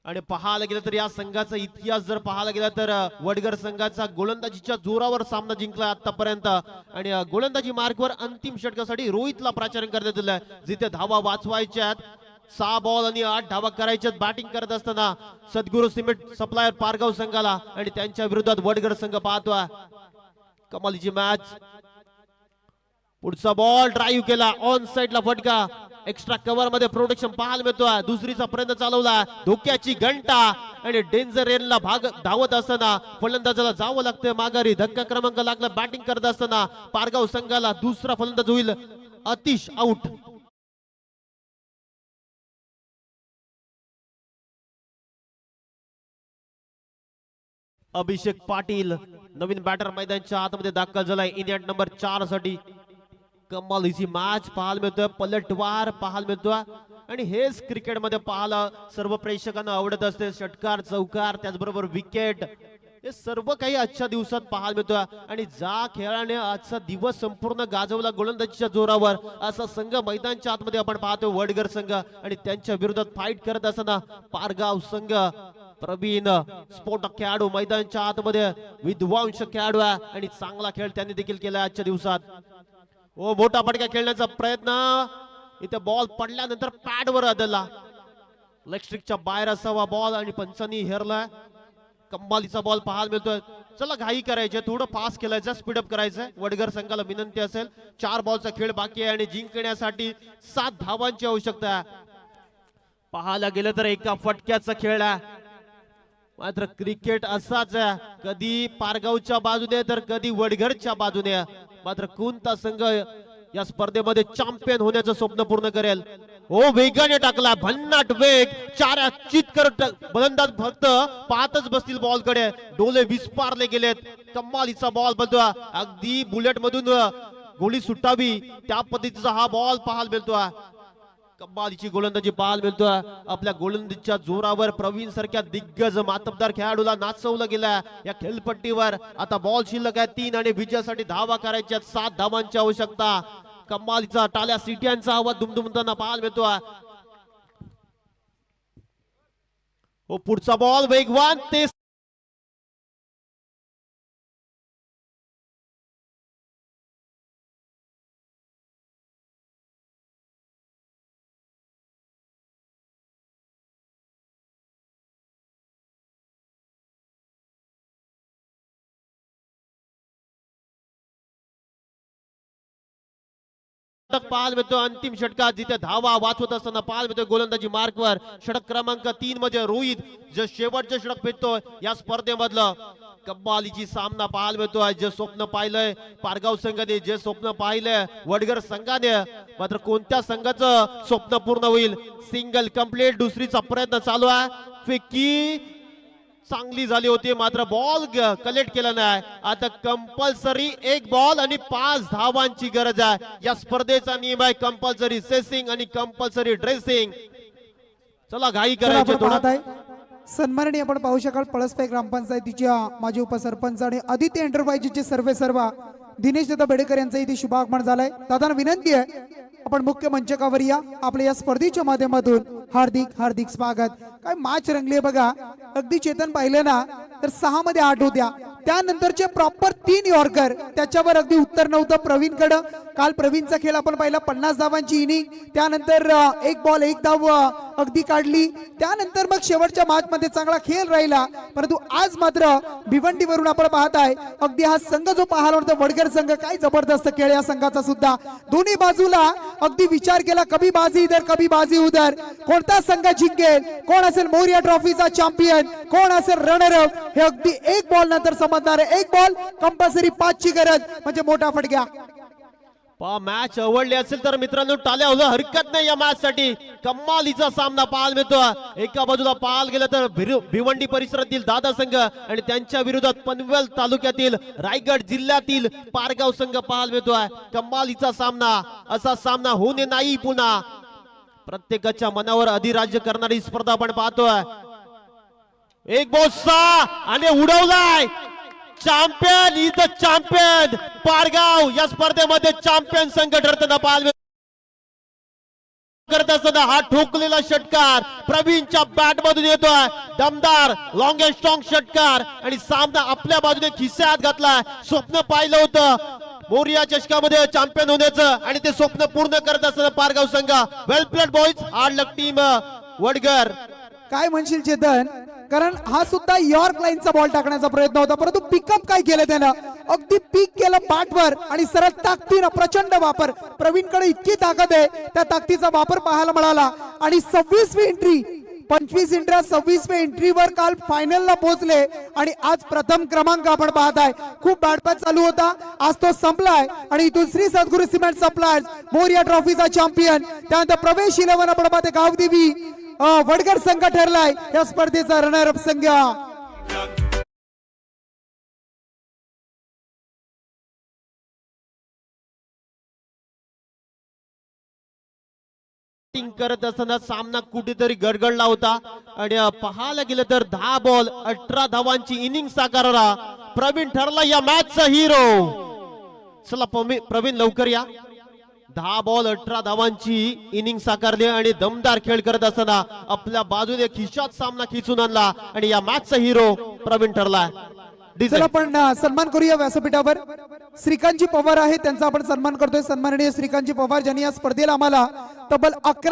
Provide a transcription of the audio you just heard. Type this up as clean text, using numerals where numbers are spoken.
आणि पाहायला गेलं तर या संघाचा इतिहास जर पाहायला गेला तर वडगर संघाचा गोलंदाजीच्या जोरावर सामना जिंकला आतापर्यंत आणि गोलंदाजी मार्कवर अंतिम षटकासाठी रोहितला प्राचार्य करण्यात दिलाय जिथे धावा वाचवायच्यात 6 बॉल आणि 8 धावा करायच्यात बॅटिंग करत असताना सद्गुरू सिमेंट सप्लायर पारगाव संघाला आणि त्यांच्या विरोधात वडगर संघ पाहतोय कमालीची मॅच पुढचा बॉल ड्राईव्ह केला ऑन साइडला फटका एक्स्ट्रा कव्हर मध्ये प्रोटेक्शन पाहायला मिळतोय दुसरीचा प्रयत्न चालवला धोक्याची घंटा आणि डेंजर एरियाला भाग धावत असताना फलंदाजाला जावं लागतंय माघारी धक्का क्रमांक लागला बॅटिंग करत असताना पारगाव संघाला दुसरा फलंदाज होईल अतिश आउट अभिषेक पाटील नवीन बॅटर मैदानाच्या आतमध्ये दाखल झालाय इंडियन नंबर 4 साठी कमाल हिची मॅच पाहायला मिळतोय पलटवार पाहायला मिळतोय आणि हेच क्रिकेट मध्ये पाहायला सर्व प्रेक्षकांना आवडत असते षटकार चौकार त्याचबरोबर विकेट हे सर्व काही आजच्या दिवसात पाहायला मिळतोय आणि ज्या खेळाने आजचा दिवस संपूर्ण गाजवला गोलंदाजीच्या जोरावर असा संघ मैदानाच्या आतमध्ये आपण पाहतोय वडगर संघ आणि त्यांच्या विरोधात फाईट करत असताना पारगाव संघ प्रवीण स्फोटक खेळाडू मैदानाच्या आतमध्ये विद्वांस खेळाडू आहे आणि चांगला खेळ त्यांनी देखील केला आजच्या दिवसात ओ मोठा फटका खेळण्याचा प्रयत्न इथे बॉल पडल्यानंतर पॅड वर आदळला लेग स्ट्रिकच्या बाहेर असावा बॉल आणि पंचांनी हेरला कमालीचा बॉल पाहायला मिळतोय चला घाई करायचे थोडं फास्ट खेळायचं स्पीडअप करायचंय वडगर संघाला विनंती असेल 4 बॉलचा खेळ बाकी आहे आणि जिंकण्यासाठी 7 धावांची आवश्यकता आहे पाहायला गेलं तर एका फटक्याचा खेळ आहे मात्र क्रिकेट असाच आहे कधी पारगावच्या बाजूने तर कधी वडगरच्या बाजूने मात्र कोणता संघ या स्पर्धेमध्ये चॅम्पियन होण्याचं स्वप्न पूर्ण करेल हो वेगाने टाकला भन्नाट वेग 4 चित करत फलंदाज फक्त पाहतच बसतील बॉल कडे डोले विस्पारले गेलेत कमालीचा बॉल बोलतोय अगदी बुलेट मधून गोळी सुटावी त्या पद्धतीचा हा बॉल पाहायला मिळतोय कमालीची गोलंदाजी पाहायला मिळतोय आपल्या गोलंदाजीच्या जोरावर प्रवीण सारख्या दिग्गज मातबदार खेळाडूला नाचवलं गेलं या खेळपट्टीवर आता बॉल शिल्लक आहे 3 आणि विजयासाठी धावा करायच्या 7 धावांची आवश्यकता कमालीचा टाळ्या सिट्यांचा आवाज दुमदुमताना पाहायला मिळतोय हो पुढचा बॉल वेगवान ते पाहायला मिळतो अंतिम षटकात जिथे धावा वाचवत असताना पाहायला मिळतो गोलंदाजी मार्कवर षटक क्रमांक 3 मध्ये रोहित जे शेवटचे षटक फेकतोय या स्पर्धेमधलं कब्बालीची सामना पाहायला मिळतोय जे स्वप्न पाहिलंय पारगाव संघाने जे स्वप्न पाहिलंय वडगर संघाने मात्र कोणत्या संघाचं स्वप्न पूर्ण होईल सिंगल कंप्लीट दुसरीचा प्रयत्न चालू आहे फेकी चांगली झाली होती मात्र बॉल कलेक्ट केला नाही आता कंपल्सरी 1 बॉल आणि 5 धावांची गरज आहे या स्पर्धेचा नियम आहे कंपल्सरी सेसिंग आणि कंपल्सरी ड्रेसिंग चला घाई करायची थोडा सन्माननीय आपण पाहू शकाल पळसपे ग्रामपंचायतीच्या माजी उपसरपंच आणि आदित्य एंटरप्राइजेसचे सर्वेसर्वा दिनेश दादा बेडेकर यांचा इथे शुभागमन झालाय दादांना विनंती आहे आपण मुख्य मंचकावर या आपल्या या स्पर्धेच्या माध्यमातून हार्दिक हार्दिक स्वागत काय मॅच रंगली बघा अगदी चेतन पाहिलं ना तर 6 मध्ये 8 होत्या त्यानंतरचे प्रॉपर 3 यॉर्कर त्याच्यावर अगदी उत्तर नव्हतं प्रवीणकडे काल प्रवीणचा खेळ आपण पाहिला 50 धावांची इनिंग त्यानंतर 1 बॉल 1 धाव अगदी काढली त्यानंतर मग शेवटच्या मॅच मध्ये चांगला खेळ राहिला परंतु आज मात्र भिवंडीवरून आपण पाहताय अगदी हा संघ जो पाहायला होता वडगर संघ काय जबरदस्त खेळ या संघाचा सुद्धा दोन्ही बाजूला अगदी विचार केला कभी बाजी इधर कभी बाजी उधर कोणता संघ जिंकेल कोण असेल मोरिया ट्रॉफीचा चॅम्पियन कोण असेल रनर अप हे अगदी 1 बॉल नंतर समजणार आहे 1 बॉल कंपल्सरी 5 ची गरज म्हणजे मोठा फटका मॅच आवडली असेल तर मित्रांनो टाळ्या होलं हरकत नाही या मॅच साठी कमालीचा सामना पाहायला मिळतो एका बाजूला पाहायला गेलं तर भिवंडी परिसरातील दादा संघ आणि त्यांच्या विरोधात पनवेल तालुक्यातील रायगड जिल्ह्यातील पारगाव संघ पाहायला मिळतोय कमालीचा सामना असा सामना होणे नाही पुन्हा प्रत्येकाच्या मनावर अधिराज्य करणारी स्पर्धा आपण पाहतोय 1 बॉल आणि उडवलाय champion is the champion Pargaon या स्पर्धेमध्ये चॅम्पियन संघ ठरताना पाहायला करत असताना हा ठोकलेला षटकार प्रवीणच्या बॅट मधून येतोय. दमदार लॉंग अँड स्ट्रॉंग षटकार आणि सामना आपल्या बाजूने खिस्यात घातलाय. स्वप्न पाहिलं होतं मोरिया चषकामध्ये चॅम्पियन होण्याचं आणि ते स्वप्न पूर्ण करत असताना पारगाव संघ. वेल प्लेड बॉईज, हार्ड लक टीम वडगर. काय म्हणशील चेतन, कारण हा सुद्धा यॉर्क लाईनचा बॉल टाकण्याचा प्रयत्न होता, परंतु पिकअप काय केलं त्यानं, अगदी पीक केलं बॅटवर आणि सरळ ताकदीनं प्रचंड वापर. प्रवीणकडे इतकी ताकद आहे, त्या ताकदीचा वापर पाहायला मिळाला. आणि 26वी एंट्री, 25 इंट्रा 26व्या एंट्रीवर काल फायनलला पोहोचले आणि आज प्रथम क्रमांक आपण पाहताय. खूप बॅटपॅच चालू होता, आज तो संपलाय आणि इथून श्री सद्गुरू सिमेंट सप्लायर्स मोरिया ट्रॉफीचा चॅम्पियन. त्यानंतर प्रवेश 11 आपण पाहते गावदेवी वडगर संघ ठरलाय या स्पर्धेचा रनर अप संघ. बॅटिंग करत असताना सामना कुठेतरी गडगडला होता आणि पाहायला गेलं तर 10 बॉल 18 धावांची इनिंग साकारला. प्रवीण ठरला या मॅचचा हिरो. चला प्रवीण लवकर या. 10 बॉल 18 धावांची इनिंग साकारली आणि दमदार खेळ करत असताना आपल्या बाजूने खिशात सामना खिचून आणला आणि या मॅचचा हिरो प्रवीण ठरला. चला आपण सन्मान करूया व्यासपीठावर. श्रीकांतजी पवार आहे, त्यांचा आपण सन्मान करतोय. सन्माननीय श्रीकांतजी पवार, ज्यांनी या स्पर्धेला आम्हाला तब्बल 11